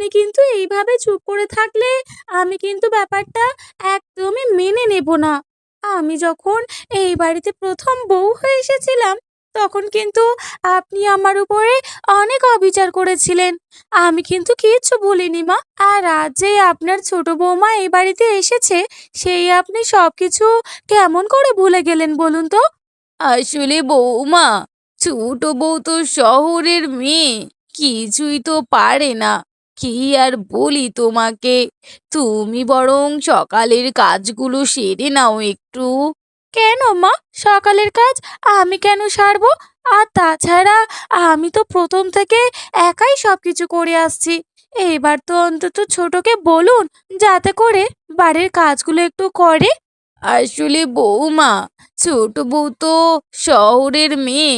আপনি কিন্তু এইভাবে চুপ করে থাকলে আমি কিন্তু ব্যাপারটা একদমই মেনে নেব না। আমি যখন এই বাড়িতে ১ম বউ হয়ে এসেছিলাম, তখন কিন্তু আপনি আমার উপরে অনেক অবিচার করেছিলেন। আমি কিন্তু কিচ্ছু বলিনি মা। আর আজ যে আপনার ছোট বৌমা এই বাড়িতে এসেছে, সেই আপনি সবকিছু কেমন করে ভুলে গেলেন বলুন তো? আসলে বৌমা, ছোট বউ তো শহরের মেয়ে, কিছুই তো পারে না। কি আর বলি তোমাকে, তুমি বরং সকালের কাজগুলো সেরে নাও একটু। কেন মা? সকালের কাজ আমি কেন সারবো? আর তাছাড়া আমি তো ১ম থেকে একাই সবকিছু করে আসছি। এইবার তো অন্তত ছোটকে বলুন যাতে করে বাড়ির কাজগুলো একটু করে। আসলে বৌমা, ছোট বউ তো শহরের মেয়ে,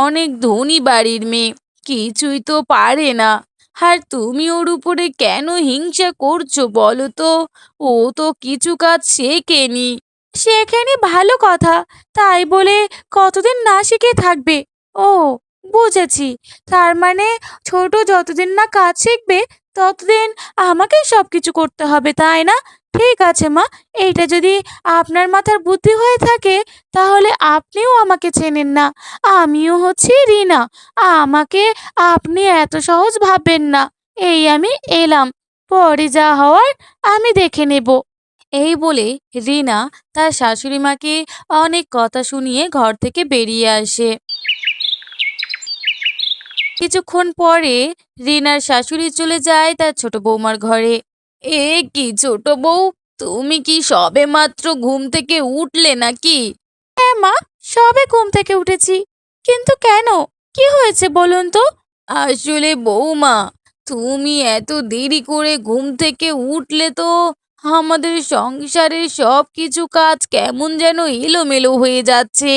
অনেক ধনী বাড়ির মেয়ে, কিছুই তো পারে না। আর তুমি ওর উপরে কেন হিংসা করছো বলো তো? ও তো কিছু কাজ শেখেনি। সেখানে ভালো কথা, তাই বলে কতদিন না শিখে থাকবে? ও, বুঝেছি। তার মানে ছোট যতদিন না কাজ শিখবে ততদিন আমাকেই সবকিছু করতে হবে, তাই না? ঠিক আছে মা, এইটা যদি আপনার মাথার বুদ্ধি হয়ে থাকে তাহলে আপনিও আমাকে চেনেন না। আমিও হচ্ছি রিনা। আমাকে আপনি এত সহজ ভাববেন না। এই আমি এলাম, পরে যা হওয়ার আমি দেখে নেব। এই বলে রিনা তার শাশুড়ি মাকে অনেক কথা শুনিয়ে ঘর থেকে বেরিয়ে আসে। কিছুক্ষণ পরে রিনার শাশুড়ি চলে যায় তার ছোট বৌমার ঘরে। এ কি ছোট বউ, তুমি কি সবে মাত্র ঘুম থেকে উঠলে নাকি? হ্যাঁ মা, সবে ঘুম থেকে উঠেছি। কিন্তু কেন? কি হয়েছে বলুন তো? আসলে বৌমা, তুমি এত দেরি করে ঘুম থেকে উঠলে তো আমাদের সংসারের সব কিছু কাজ কেমন যেন এলোমেলো হয়ে যাচ্ছে।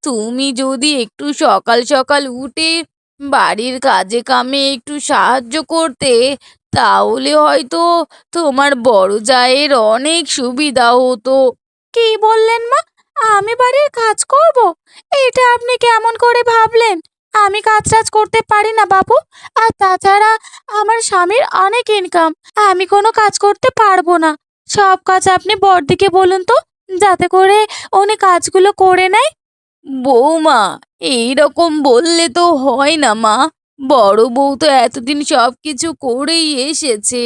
তুমি যদি একটু সকাল সকাল উঠে বাড়ির কাজে কামে একটু সাহায্য করতে, তাহলে হয়তো তোমার বড় জায়ের অনেক সুবিধা হতো। কি বললেন মা? আমি বাড়ির কাজ করব? এটা আপনি কেমন করে ভাবলেন? আমি কাজ-টাজ করতে পারি না বাপু। আর তাছাড়া আমার স্বামীর অনেক ইনকাম। আমি কোনো কাজ করতে পারবো না। সব কাজ আপনি বড়দিকে বলুন তো, যাতে করে উনি কাজগুলো করে নেয়। বৌমা, এইরকম বললে তো হয় না মা। বড় বউ তো এতদিন সবকিছু করেই এসেছে।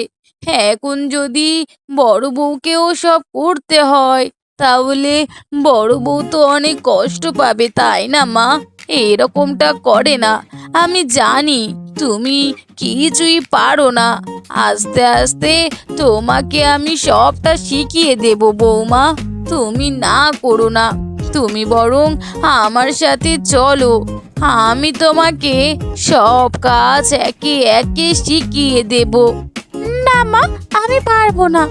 এখন যদি বড় বউকেও সব করতে হয়, তাহলে বড় বউ তো অনেক কষ্ট পাবে, তাই না মা? এরকমটা করে না। আমি জানি তুমি কিছুই পারো না। আস্তে আস্তে তোমাকে আমি সবটা শিখিয়ে দেব বৌমা। তুমি না করো না, তুমি বরং আমার সাথে চলো। আমি তোমাকে সব কাজ একে একে শিখিয়ে দেব। না মা, আমি পারবো না।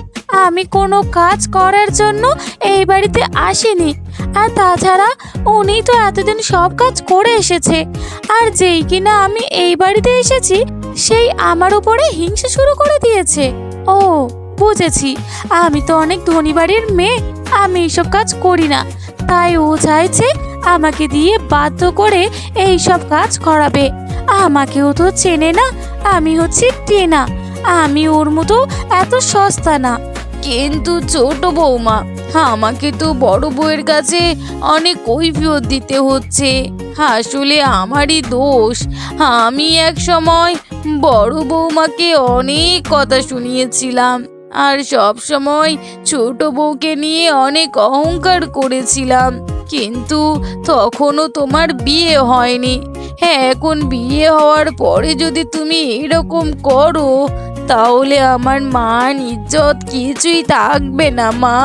আমি কোনো কাজ করার জন্য এই বাড়িতে আসিনি। আর তাছাড়া উনি তো এতদিন সব কাজ করে এসেছে। আর যেই কিনা আমি এই বাড়িতে এসেছি, সেই আমার উপরে হিংসা শুরু করে দিয়েছে। ও, বুঝেছি। আমি তো অনেক ধনী বাড়ির মেয়ে, আমি এইসব কাজ করি না। তাই ও চাইছে আমাকে দিয়ে বাধ্য করে এই সব কাজ করাবে। আমাকেও তো চেনে না, আমি হচ্ছি টেনা। আমি ওর মতো এত সস্তা না। কিন্তু ছোট বৌমা, আমাকে তো বড় বউয়ের কাছে অনেক কৈফিয়ত দিতে হচ্ছে। আসলে আমারই দোষ। আমি এক সময় বড় বৌমাকে অনেক কথা শুনিয়েছিলাম, আর সব সময় ছোট বউকে নিয়ে অনেক অহংকার করেছিলাম। কিন্তু তখনও তোমার বিয়ে হয়নি। হ্যাঁ, এখন বিয়ে হওয়ার পরে যদি তুমি এরকম করো, তাহলে আমার মান ইজ্জত কিছুই থাকবে না মা।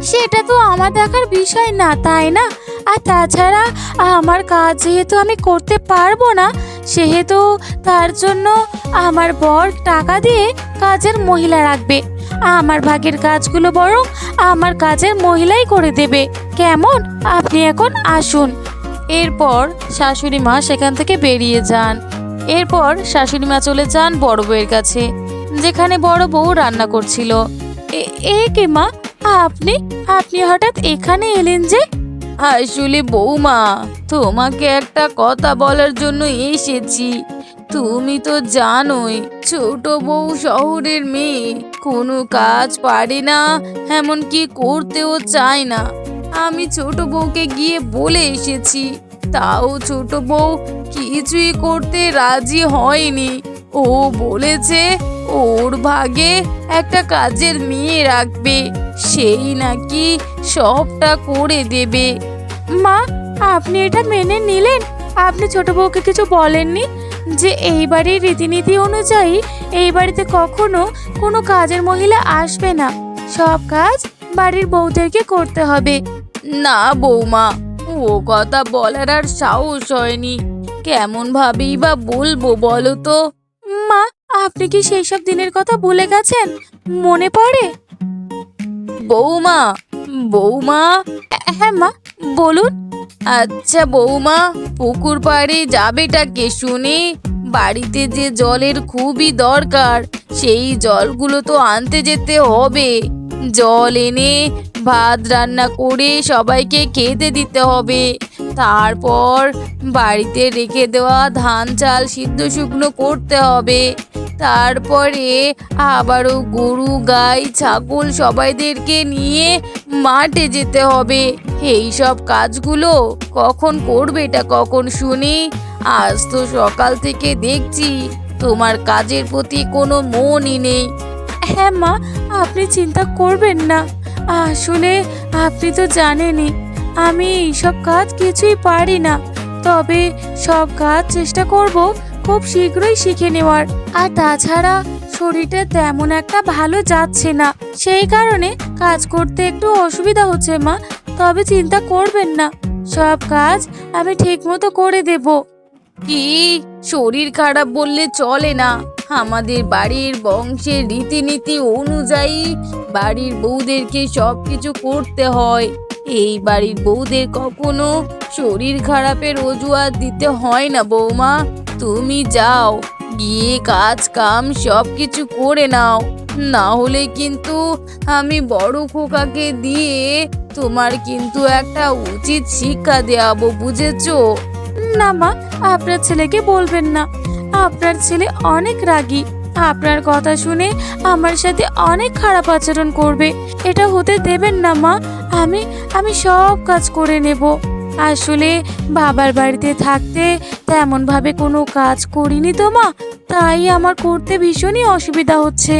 সেটা তো আমার দেখার বিষয় না, তাই না? আর তাছাড়া আমার কাজ যেহেতু আমি করতে পারবো না, সেহেতু তার জন্য আমার বর টাকা দিয়ে কাজের মহিলা রাখবে। আমার ভাগের কাজগুলো বরং আমার কাজের মহিলাই করে দেবে। কেমন? আপনি এখন আসুন। এরপর শাশুড়ি মা সেখান থেকে বেরিয়ে যান। এরপর শাশুড়ি মা চলে যান বড় বউয়ের কাছে, যেখানে বড় বউ রান্না করছিল। এ কি মা, আপনি আপনি হঠাৎ এখানে এলেন যে? আসলে বৌমা, তোমাকে একটা কথা বলার জন্য এসেছি। তুমি তো জানোই ছোট বউ শহরের মেয়ে, কোনো কাজ পারে না, এমনকি করতেও চায় না। আমি ছোট বউকে গিয়ে বলে এসেছি, তাও ছোট বউ কিছুই করতে রাজি হয়নি। ও বলেছে ওর ভাগে একটা কাজের মেয়ে রাখবে, সেই নাকি সবটা করে দেবে। মা, আপনি এটা মেনে নিলেন? আপনি ছোট বউকে কিছু বলেননি যে এই বাড়ির রীতিনীতি অনুযায়ী এই বাড়িতে কখনো কোনো কাজের মহিলা আসবে না, সব কাজ বাড়ির বউদেরকে করতে হবে? না বৌমা, ও কথা বলার আর সাহস হয়নি। কেমন ভাবেই বা বলবো বলো তো? মা, আপনি কি সেই সব দিনের কথা ভুলে গেছেন? মনে পড়ে? বৌমা, বৌমা, হ্যাঁ মা, বলুন। আচ্ছা বৌমা, পুকুর পাড়ে যাবেটাকে শুনে বাড়িতে যে জলের খুবই দরকার, সেই জলগুলো তো আনতে যেতে হবে। জল এনে ভাত রান্না করে সবাইকে খেতে দিতে হবে। তারপর বাড়িতে রেখে দেওয়া ধান চাল সিদ্ধ শুকনো করতে হবে। তারপরে আবারও গরু গাই ছাগল সবাইদেরকে নিয়ে মাঠে যেতে হবে। এই সব কাজগুলো কখন করবে এটা কখন শুনি? আজ তো সকাল থেকে দেখছি তোমার কাজের প্রতি কোনো মনই নেই। হ্যাঁ মা, আপনি চিন্তা করবেন না। আসলে আপনি তো জানেনই আমি এইসব কাজ কিছুই পারি না, তবে সব কাজ চেষ্টা করব খুব শীঘ্রই শিখে নেওয়ার। আর তাছাড়া শরীরটা তেমন একটা ভালো যাচ্ছে না, সেই কারণে কাজ করতে একটু অসুবিধা হচ্ছে মা। তবে চিন্তা করবেন না, সব কাজ আমি ঠিকমতো করে দেব। কি, শরীর খারাপ বললে চলে না। আমাদের বাড়ির বংশের রীতিনীতি অনুযায়ী বাড়ির বউদেরকে সবকিছু করতে হয়। এই বাড়ির বউদের কখনো শরীর খারাপের অজুহাত দিতে হয় না বৌমা। তুমি যাও, গিয়ে কাজ কাম সবকিছু করে নাও, না হলে কিন্তু আমি বড় খোকাকে দিয়ে তোমার কিন্তু একটা উচিত শিক্ষা দেওয়াবো, বুঝেছো? না মা, আপনার ছেলেকে বলবেন না, আপনার ছেলে অনেক রাগী। আপনার কথা শুনে আমার সাথে অনেক খারাপ আচরণ করবে, এটা হতে দেবেন না মা। আমি আমি সব কাজ করে নেব। আসলে বাবার বাড়িতে থাকতে তেমন ভাবে কোনো কাজ করিনি তো মা, তাই আমার করতে ভীষণই অসুবিধা হচ্ছে।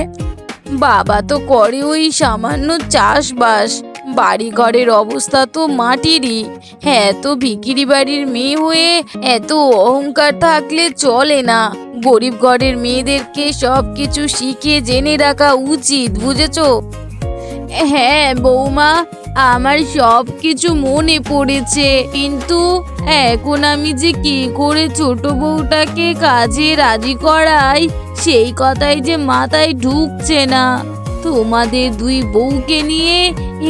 বাবা তো করে ওই সামান্য চাষবাস, বাড়ি ঘরের অবস্থা তো মাটিরই। হ্যাঁ, তো ভিখিরি বাড়ির মেয়ে হয়ে এত অহংকার থাকলে চলে না। গরিব ঘরের মেয়েদেরকে সব কিছু শিখে জেনে রাখা উচিত, বুঝেছো? হ্যাঁ বৌমা, আমার সব কিছু মনে পড়েছে, কিন্তু এখন আমি যে কি করে ছোট বউটাকে কাজে রাজি করাই সেই কথাই যে মাথায় ঢুকছে না। তোমাদের দুই বউকে নিয়ে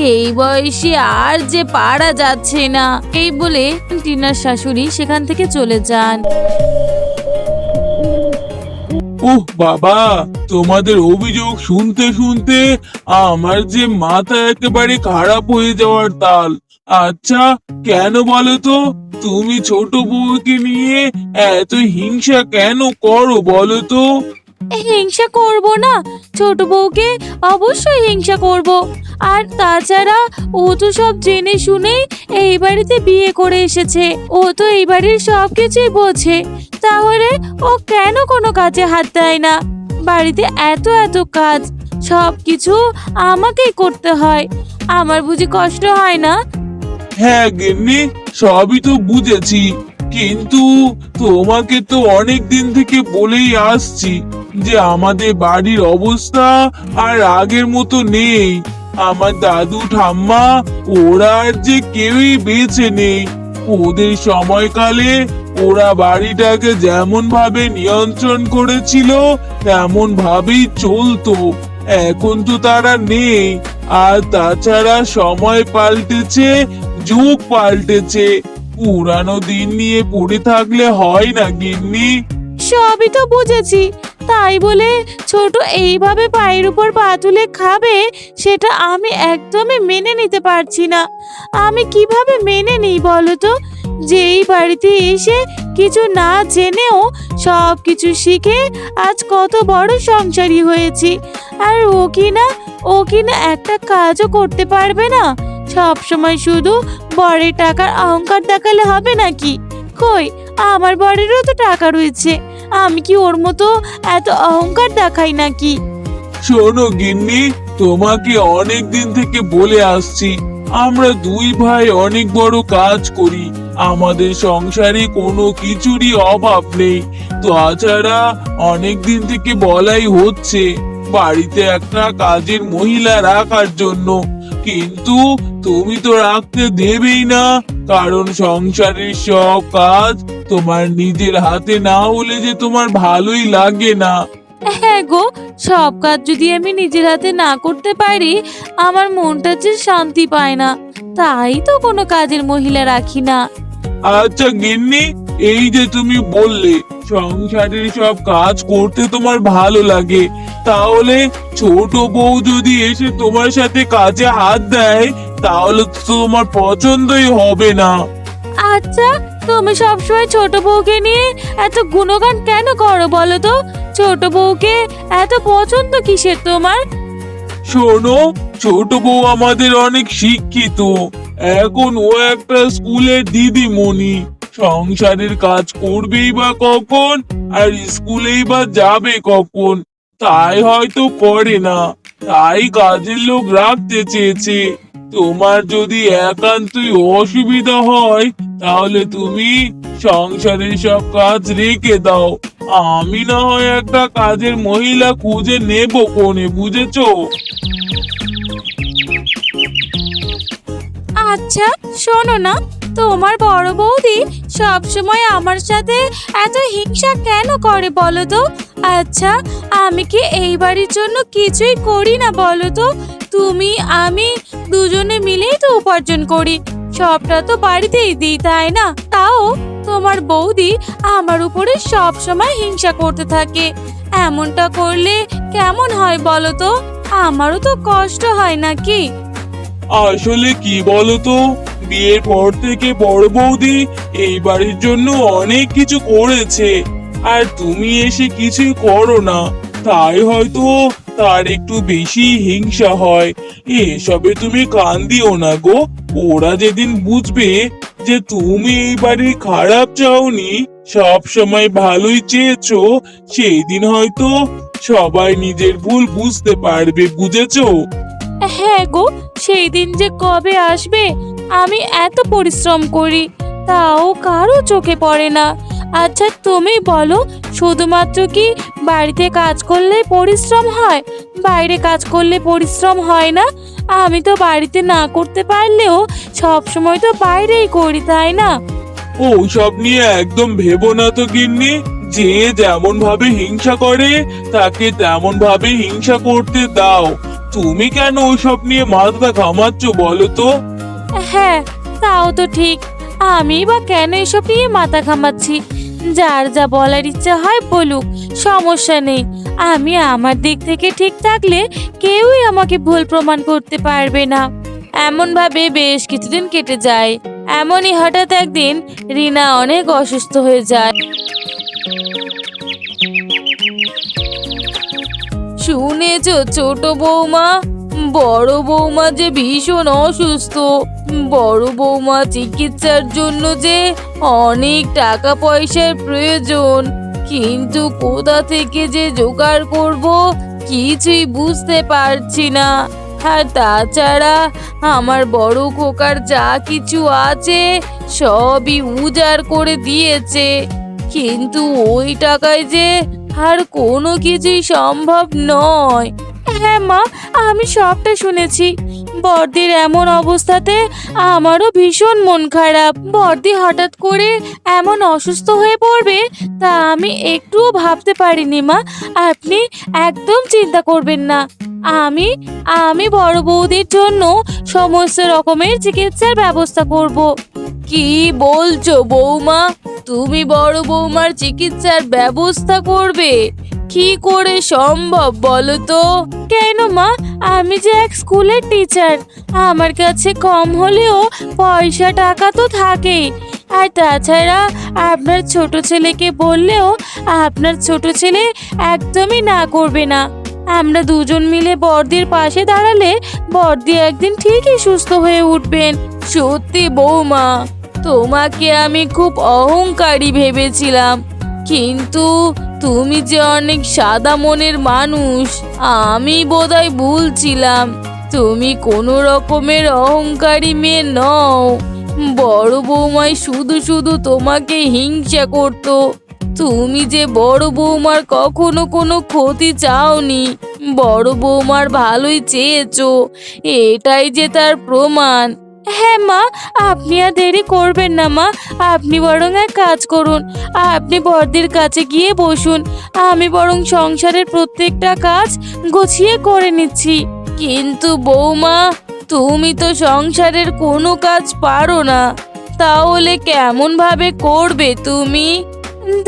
এই বয়সে আর যে পারা যাচ্ছে না। এই বলে টিনার শাশুড়ি সেখান থেকে চলে যান। ওহ বাবা, তোমাদের অভিযোগ শুনতে শুনতে আমার যে মাথা একেবারে খারাপ হয়ে যাওয়ার তাল। আচ্ছা, কেন বলো তো? তুমি ছোট বউকে নিয়ে এত হিংসা কেন করো বলো তো? হিংসা করব না? ছোট বউকে অবশ্যই হিংসা করব। আর তাছাড়া ও তো সব জেনে শুনেই এই বাড়িতে বিয়ে করে এসেছে, ও তো এই বাড়ির সব কিছুই বোঝে। তাহলে ও কেন কোনো কাজে হাত দেয় না? বাড়িতে এত এত কাজ, সব কিছু আমাকেই করতে হয়। আমার বুঝি কষ্ট হয় না? হ্যাঁ গিন্নি, সবই তো বুঝেছি, কিন্তু তোমাকে তো অনেক দিন থেকে বলেই আসছি যে আমাদের বাড়ির অবস্থা আর আগের মতো নেই। আমার দাদু ঠাম্মা ওরা আর যে কেউই বেঁচে নেই। ওদের সময়কালে ওরা বাড়িটাকে যেমন ভাবে নিয়ন্ত্রণ করেছিল তেমন ভাবেই চলতো। এখন তো তারা নেই। আর তাছাড়া সময় পাল্টেছে, যুগ পাল্টেছে, পুরানো দিন নিয়ে পড়ে থাকলে হয় না গিন্নি। সবই তো বুঝেছি, তাই বলে ছোট এইভাবে পায়ের উপর পা তুলে খাবে সেটা আমি একদমই মেনে নিতে পারছি না। আমি কিভাবে মেনে নিই বলো তো? যে এই বাড়িতে এসে কিছু না জেনেও সব কিছু শিখে আজ কত বড় সংসারী হয়েছি। আর ও কি না একটা কাজও করতে পারবে না? সব সময় শুধু বরের টাকার অহংকার দেখালে হবে নাকি? কই, আমার বরেরও তো টাকা রয়েছে, আমি কি ওর মতো এত অহংকার দেখাই নাকি? শোনো গিন্নি, তোমাকে অনেক দিন থেকে বলে আসছি, আমরা দুই ভাই অনেক বড় কাজ করি, আমাদের সংসারে কোনো কিছুরই অভাব নেই। তাছাড়া অনেক দিন থেকে বলাই হচ্ছে বাড়িতে একটা কাজের মহিলা রাখার জন্য, কিন্তু তুমি তো রাখতে দেবেই না, কারণ সংসারের সব কাজ তোমার নিজের হাতে না হলে যে তোমার ভালোই লাগে না। হ্যাঁ গো, সব কাজ যদি আমি নিজের হাতে না করতে পারি আমার মনটা যে শান্তি পায় না, তাই তো কোনো কাজের মহিলা রাখি না। আচ্ছা গিন্নি, এই যে তুমি বললে সংসারের সব কাজ করতে তোমার ভালো লাগে, তাহলে ছোট বউ যদি এসে তোমার সাথে কাজে হাত দেয় তাহলে তো তোমার পছন্দই হবে না। আচ্ছা, তুমি সবসময় ছোট বউকে নিয়ে এত গুণগান কেন করো বলো তো? ছোট বউকে এত পছন্দ কিসের তোমার? শোনো, ছোট বউ আমাদের অনেক শিক্ষিত, এখন ও একটা স্কুলের দিদিমণি, সংসারের কাজ করবেই বা কখন আর স্কুলেই বা যাবে কখন, তাই হয়তো করে না, তাই কাজের লোক রাখতে চেয়েছে। তোমার যদি একান্তই অসুবিধা হয় তাহলে তুমি সংসারের সব কাজ রেখে দাও, আমি না হয় একটা কাজের মহিলা খুঁজে নেব কোনে, বুঝেছো? আচ্ছা শোনো না, তোমার বড় বৌদি সব সময় আমার সাথে এত হিংসা কেন করে বলো তো? আচ্ছা, আমি কি এই বাড়ির জন্য কিছুই করি না বলো তো? তুমি আমি দুজনে মিলেই তো উপার্জন করি, সবটা তো বাড়িতেই দিই, তাই না? তাও তোমার বৌদি আমার উপরে সব সময় হিংসা করতে থাকে। এমনটা করলে কেমন হয় বলো তো? আমারও তো কষ্ট হয় নাকি? আসলে কি বলতো, বিয়ের পর থেকে বড় বৌদি এই বাড়ির জন্য অনেক কিছু করেছে, আর তুমি এসে কিছুই করো না, তাই হয়তো তার একটু বেশি হিংসা হয়। এসবে তুমি কান দিও না গো, ওরা যেদিন বুঝবে যে তুমি এই বাড়ির খারাপ চাওনি, সব সময় ভালোই চেয়েছো, সেই দিন হয়তো সবাই নিজের ভুল বুঝতে পারবে, বুঝেছো? হ্যাঁ গো, সেই দিন যে কবে আসবে? আমি এত পরিশ্রম করি, তাও কারো চোখে পড়ে না। আচ্ছা তুমি বলো, শুধুমাত্র কি বাড়িতে কাজ করলে পরিশ্রম হয়? বাইরে কাজ করলে পরিশ্রম হয় না? আমি তো বাড়িতে না করতে পারলেও সব সময় তো বাইরেই করি, তাই না? ও সব নিয়ে একদম ভেবো না তো গিন্নি, যে যেমন ভাবে হিংসা করে তাকে তেমন ভাবে হিংসা করতে দাও। তুমি কেন ওসব নিয়ে মাথা ঘামাচ্ছ বলো তো? হ্যাঁ, তাও তো ঠিক, আমি বা কেন এসব নিয়ে মাথা ঘামাচ্ছি? যার যা বলার ইচ্ছা হয় বলুক, সমস্যা নেই। আমি আমার দিক থেকে ঠিক থাকলে কেউই আমাকে ভুল প্রমাণ করতে পারবে না। এমন ভাবে বেশ কিছুদিন কেটে যায়। এমনই হঠাৎ একদিন রিনা অনেক অসুস্থ হয়ে যায়। শুনেছো ছোট বৌমা, বড় বৌমা যে ভীষণ অসুস্থ। বড় বৌমা চিকিৎসার জন্য যে অনেক টাকা পয়সার প্রয়োজন, কিন্তু কোথা থেকে যে জোগাড় করব কিছুই বুঝতে পারছি না। আর তাছাড়া আমার বড় খোকার যা কিছু আছে সবই উজাড় করে দিয়েছে, কিন্তু ওই টাকায় যে আর কোনো কিছুই সম্ভব নয়। হ্যাঁ মা, আমি সবটা শুনেছি। বর্দির এমন অবস্থাতে আমারও ভীষণ মন খারাপ। বর্দি হঠাৎ করে এমন অসুস্থ হয়ে পড়বে তা আমি একটুও ভাবতে পারিনি মা। আপনি একদম চিন্তা করবেন না, আমি আমি বড় বৌদির জন্য সমস্ত রকমের চিকিৎসার ব্যবস্থা করব। কি বলছো বৌমা, তুমি বড় বৌমার চিকিৎসার ব্যবস্থা করবে? কি করে সম্ভব বলো তো? কেন মা, আমি যে এক স্কুলের টিচার, আমার কাছে কম হলেও পয়সা টাকা তো থাকেই। আর তাছাড়া আপনার ছোট ছেলেকে বললেও আপনার ছোট ছেলে একদমই না করবে না। আমরা দুজন মিলে বড়দির পাশে দাঁড়ালে বড়দি একদিন ঠিকই সুস্থ হয়ে উঠবেন। সত্যি বৌমা, তোমাকে আমি খুব অহংকারী ভেবেছিলাম, কিন্তু তুমি যে অনেক সাদা মনের মানুষ, আমি বোধহয় ভুল ছিলাম। তুমি কোনো রকমের অহংকারী মেয়ে নও। বড় বৌমাই শুধু শুধু তোমাকে হিংসা করতো। তুমি যে বড় বৌমার কখনো কোনো ক্ষতি চাওনি, বড় বৌমার ভালোই চেয়েছো, এটাই যে তার প্রমাণ। হ্যাঁ মা, আপনি আর দেরি করবেন না মা। আপনি বরং এক কাজ করুন, আপনি বড়দির কাছে গিয়ে বসুন। আমি বরং সংসারের প্রত্যেকটা কাজ গুছিয়ে করে নিচ্ছি। কিন্তু বৌমা, তুমি তো সংসারের কোনো কাজ পারো না, তাহলে কেমন ভাবে করবে তুমি?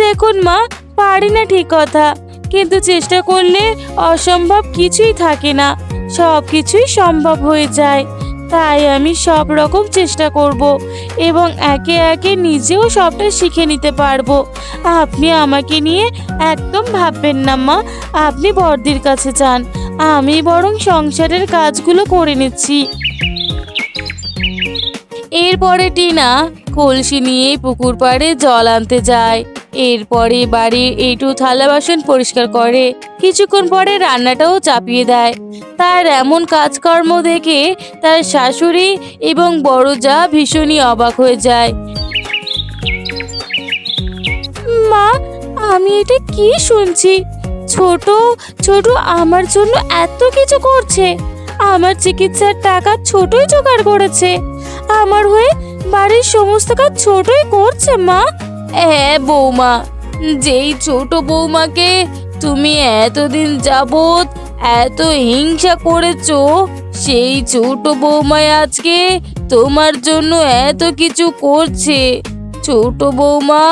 দেখুন মা, পারি না ঠিক কথা, কিন্তু চেষ্টা করলে অসম্ভব কিছুই থাকে না, সব কিছুই সম্ভব হয়ে যায়। তাই আমি সব রকম চেষ্টা করব এবং একে একে নিজেও সবটা শিখে নিতে পারবো। আপনি আমাকে নিয়ে একদম ভাববেন না মা, আপনি বড়দির কাছে যান, আমি বরং সংসারের কাজগুলো করে নিচ্ছি। এরপরে টিনা কলসি নিয়ে পুকুর পাড়ে জল আনতে যায়। এরপরে বাড়ির এইটু থালা বাসন পরিষ্কার করে। কিছুক্ষণ পরে রান্নাটাও চাপিয়ে দেয়। তার এমন কাজকর্ম দেখে তার শাশুড়ি এবং বড় জা ভীষণই অবাক হয়ে যায়। মা, আমি এটা কি শুনছি? ছোট ছোট আমার জন্য এত কিছু করছে, আমার চিকিৎসার টাকা ছোটই জোগাড় করেছে, আমার হয়ে বাড়ির সমস্ত কাজ ছোটই করছে। মা, হ্যাঁ বৌমা, যেই ছোট বৌমাকে তুমি এতদিন যাবৎ এত হিংসা করেছো, সেই ছোট বৌমাই আজকে তোমার জন্য এত কিছু করছে। ছোট বৌমা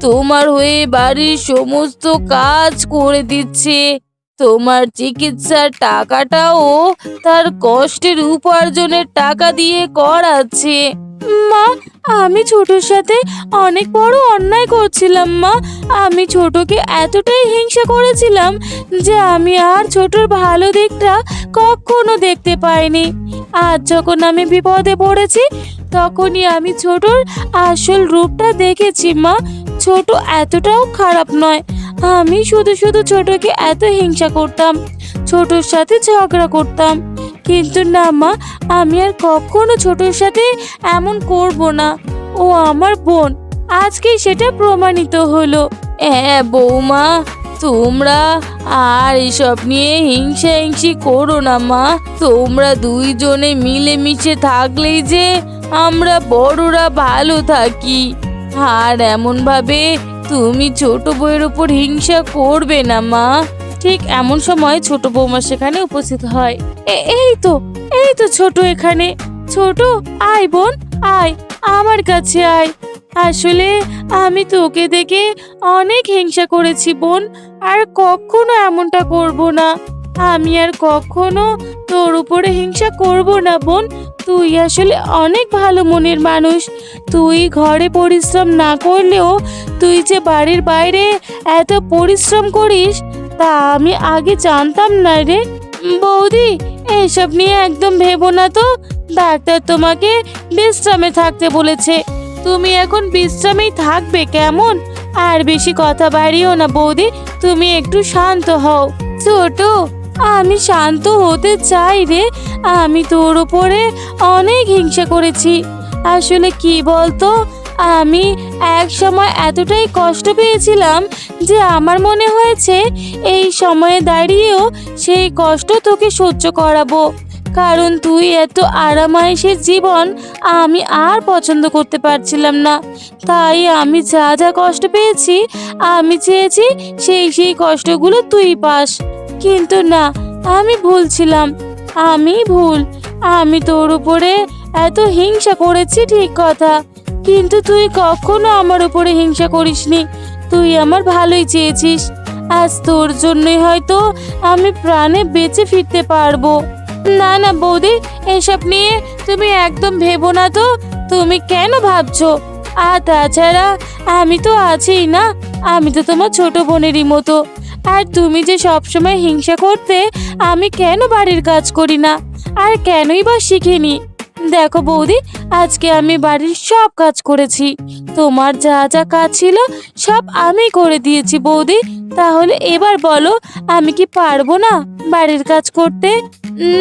তোমার হয়ে বাড়ির সমস্ত কাজ করে দিচ্ছে, তোমার চিকিৎসার টাকাটাও তার কষ্টের উপার্জনের টাকা দিয়ে করাচ্ছে। মা, আমি ছোটর সাথে অনেক বড় অন্যায় করছিলাম। মা, আমি ছোটকে এতটাই হিংসা করেছিলাম যে আমি আর ছোটর ভালো দিকটা কখনো দেখতে পাইনি। আজ যখন আমি বিপদে পড়েছি, তখনই আমি ছোটর আসল রূপটা দেখেছি। মা, ছোট এতটাও খারাপ নয়। আমি শুধু শুধু ছোটকে এত হিংসা করতাম, ছোটর সাথে ঝগড়া করতাম, কিন্তু না মা, আমি আর কখনো ছোটর সাথে এমন করব না। ও আমার বোন, আজকে সেটা প্রমাণিত হলো। হ্যাঁ বৌমা, তোমরা আর এসব নিয়ে হিংসি করো না মা। তোমরা দুইজনে মিলেমিশে থাকলেই যে আমরা বড়রা ভালো থাকি। আর এমন ভাবে তুমি ছোট বউয়ের উপর হিংসা করবে না মা। ঠিক এমন সময় ছোট বৌমা সেখানে উপস্থিত হয়। এই তো ছোট এখানে। ছোট, আয় বোন, আয় আমার কাছে আয়। আসলে আমি তোকে দেখে অনেক হিংসা করেছি বোন, আর কখনো এমনটা করব না। আমি আর কখনো তোর উপরে হিংসা করব না বোন। তুই আসলে অনেক ভালো মনের মানুষ। তুই ঘরে পরিশ্রম না করলেও তুই যে বাড়ির বাইরে এত পরিশ্রম করিস, তা আমি আগে জানতাম না রে। বৌদি, এসব নিয়ে একদম ভেবো না তো। ডাক্তার তোমাকে বিশ্রামে থাকতে বলেছে, তুমি এখন বিশ্রামেই থাকবে কেমন? আর বেশি কথা বাড়িও না বৌদি, তুমি একটু শান্ত হও। ছোট, আমি শান্ত হতে চাই রে। আমি তোর উপরে অনেক হিংসা করেছি। আসলে কি বলতো, আমি এক সময় এতটাই কষ্ট পেয়েছিলাম যে আমার মনে হয়েছে এই সময়ে দাঁড়িয়েও সেই কষ্ট তোকে সহ্য করাবো। কারণ তুই এত আরামায়েশের জীবন আমি আর পছন্দ করতে পারছিলাম না। তাই আমি যা যা কষ্ট পেয়েছি, আমি চেয়েছি সেই কষ্টগুলো তুই পাস। কিন্তু না, আমি ভুল ছিলাম, আমি ভুল। আমি তোর উপরে এত হিংসা করেছি ঠিক কথা, কিন্তু তুই কখনো আমার উপরে হিংসা করিসনি। তুই আমার ভালোই চেয়েছিস। আজ তোর জন্যই হয়তো আমি প্রাণে বেঁচে ফিরতে পারবো। না না বৌদি, এসব নিয়ে তুমি একদম ভেবো না তো। তুমি কেন ভাবছো? আর তাছাড়া আমি তো আছিই না, আমি তো তোমার ছোট বোনেরই মতো। আর তুমি যে সবসময় হিংসা করতে, আমি কেন বাড়ির কাজ করি না আর কেনই বা শিখিনি। দেখো বৌদি, আজকে আমি বাড়ির সব কাজ করেছি, তোমার যা যা কাজ ছিল সব আমি করে দিয়েছি বৌদি। তাহলে এবার বলো, আমি কি পারবো না বাড়ির কাজ করতে?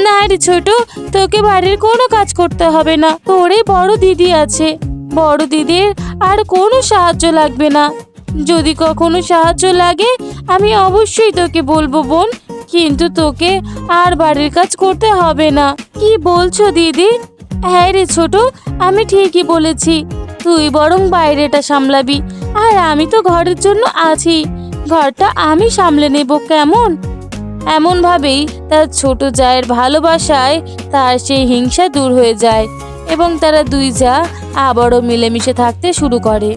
না রে ছোট, তোকে বাড়ির কোনো কাজ করতে হবে না, তোরে বড় দিদি আছে, বড় দিদির আর কোনো সাহায্য লাগবে না। যদি কখনো সাহায্য লাগে আমি অবশ্যই তোকে বলবো বোন, কিন্তু তোকে আর বাড়ির কাজ করতে হবে না। কি বলছো দিদি? হ্যাঁ রে ছোট, আমি ঠিকই বলেছি, তুই বরং বাইরেটা সামলাবি, আর আমি তো ঘরের জন্য আছি, ঘরটা আমি সামলে নেব, কেমন? এমন ভাবেই তার ছোট জায়ের ভালোবাসায় তার সেই হিংসা দূর হয়ে যায় এবং তারা দুই জা আবারও মিলেমিশে থাকতে শুরু করে।